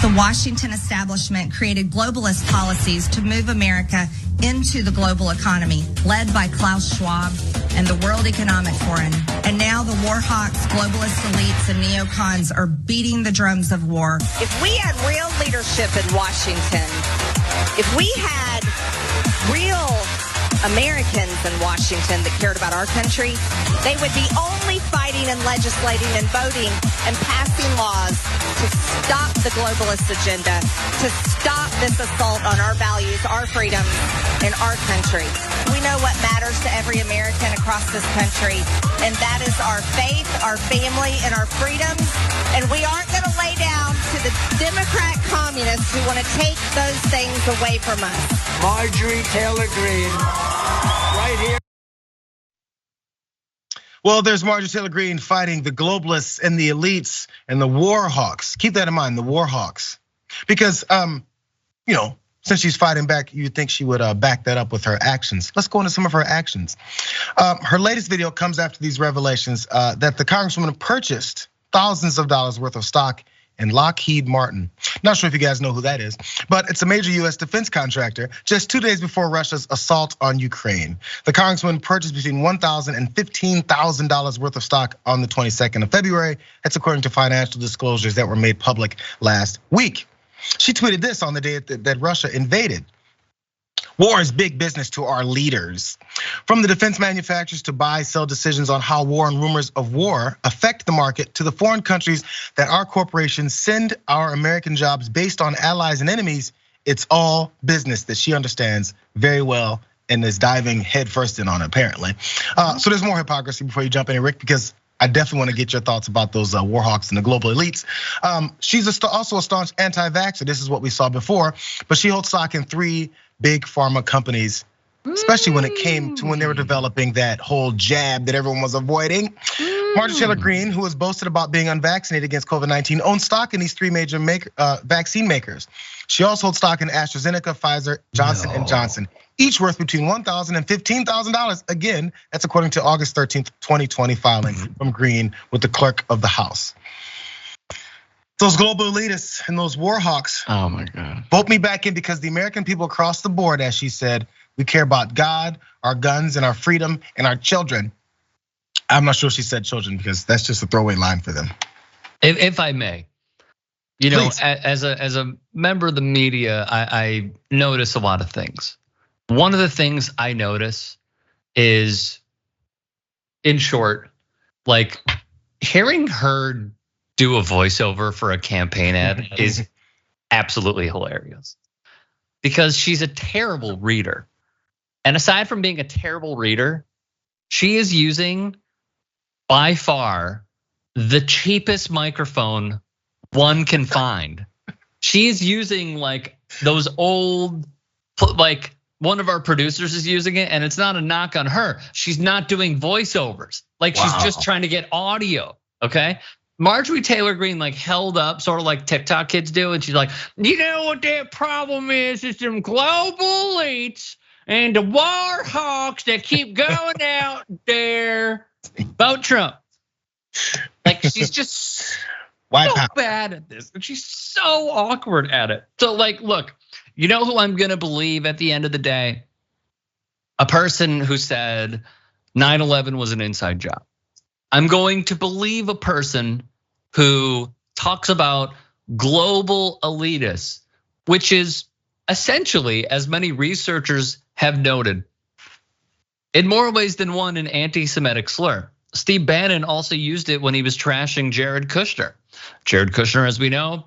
The Washington establishment created globalist policies to move America into the global economy, led by Klaus Schwab and the World Economic Forum. And now the war hawks, globalist elites, and neocons are beating the drums of war. If we had real leadership in Washington, if we had real Americans in Washington that cared about our country, they would be only fighting and legislating and voting and passing laws to stop the globalist agenda, to stop this assault on our values, our freedoms, in our country. We know what matters to every American across this country, and that is our faith, our family, and our freedoms. And we aren't going to lay down to the Democrat communists who want to take those things away from us. Marjorie Taylor Greene, right here. Well, there's Marjorie Taylor Greene fighting the globalists and the elites and the war hawks. Keep that in mind, the war hawks. Because, since she's fighting back, you'd think she would back that up with her actions. Let's go into some of her actions. Her latest video comes after these revelations that the Congresswoman purchased thousands of dollars worth of stock in Lockheed Martin. Not sure if you guys know who that is, but it's a major US defense contractor just 2 days before Russia's assault on Ukraine. The Congresswoman purchased between $1,000 and $15,000 worth of stock on the 22nd of February. That's according to financial disclosures that were made public last week. She tweeted this on the day that Russia invaded. War is big business to our leaders. From the defense manufacturers to buy, sell decisions on how war and rumors of war affect the market, to the foreign countries that our corporations send our American jobs based on allies and enemies, it's all business that she understands very well and is diving headfirst in on, apparently. So there's more hypocrisy before you jump in, Rick, because I definitely want to get your thoughts about those war hawks and the global elites. She's also a staunch anti-vaxxer. This is what we saw before, but she holds stock in 3 big pharma companies, especially when it came to when they were developing that whole jab that everyone was avoiding. Marjorie Taylor Greene, who has boasted about being unvaccinated against COVID-19, owns stock in these 3 major vaccine makers. She also holds stock in AstraZeneca, Pfizer, Johnson & Johnson, each worth between $1,000 and $15,000. Again, that's according to August 13th, 2020 filing from Greene with the clerk of the House. Those global elitists and those war hawks. Oh my God. Vote me back in because the American people across the board, as she said, we care about God, our guns, and our freedom, and our children. I'm not sure she said children because that's just a throwaway line for them. If I may, as a member of the media, I notice a lot of things. One of the things I notice is, in short, like hearing her do a voiceover for a campaign ad is absolutely hilarious because she's a terrible reader. And aside from being a terrible reader, she is using by far the cheapest microphone one can find. She's using like those old, like one of our producers is using it, and it's not a knock on her. She's not doing voiceovers. Like she's just trying to get audio, okay? Marjorie Taylor Greene like held up, sort of like TikTok kids do, and she's like, you know what that problem is? It's them global elites and the war hawks that keep going out there. Vote Trump. Like she's just so bad at this, and she's so awkward at it. So like, look, you know who I'm gonna believe at the end of the day? A person who said 9/11 was an inside job. I'm going to believe a person who talks about global elitists, which is essentially, as many researchers have noted, in more ways than one, an anti-Semitic slur. Steve Bannon also used it when he was trashing Jared Kushner. Jared Kushner, as we know,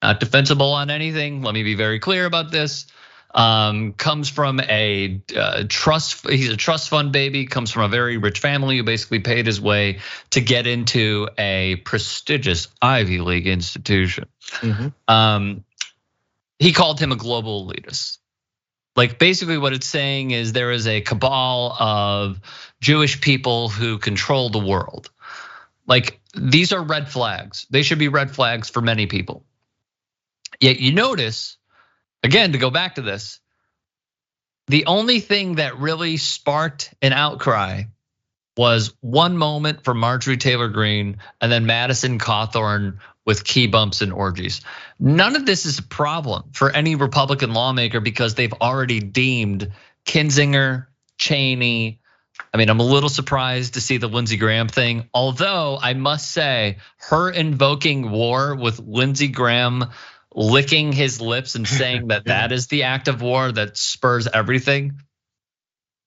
not defensible on anything. Let me be very clear about this. Comes from a trust, he's a trust fund baby, comes from a very rich family who basically paid his way to get into a prestigious Ivy League institution. He called him a global elitist. Like basically what it's saying is there is a cabal of Jewish people who control the world. Like these are red flags. They should be red flags for many people. Yet you notice, again, to go back to this, the only thing that really sparked an outcry was one moment for Marjorie Taylor Greene and then Madison Cawthorn with key bumps and orgies. None of this is a problem for any Republican lawmaker because they've already deemed Kinzinger, Cheney. I mean, I'm a little surprised to see the Lindsey Graham thing, although I must say her invoking war with Lindsey Graham licking his lips and saying that that is the act of war that spurs everything.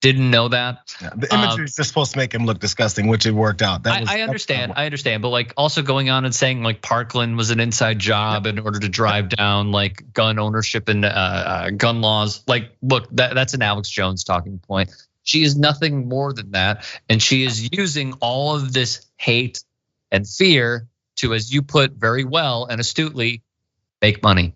Didn't know that. Yeah, the imagery is just supposed to make him look disgusting, which it worked out. I understand, but like also going on and saying like Parkland was an inside job in order to drive down like gun ownership and gun laws. Like, look, that's an Alex Jones talking point. She is nothing more than that, and she is using all of this hate and fear to, as you put very well and astutely, make money.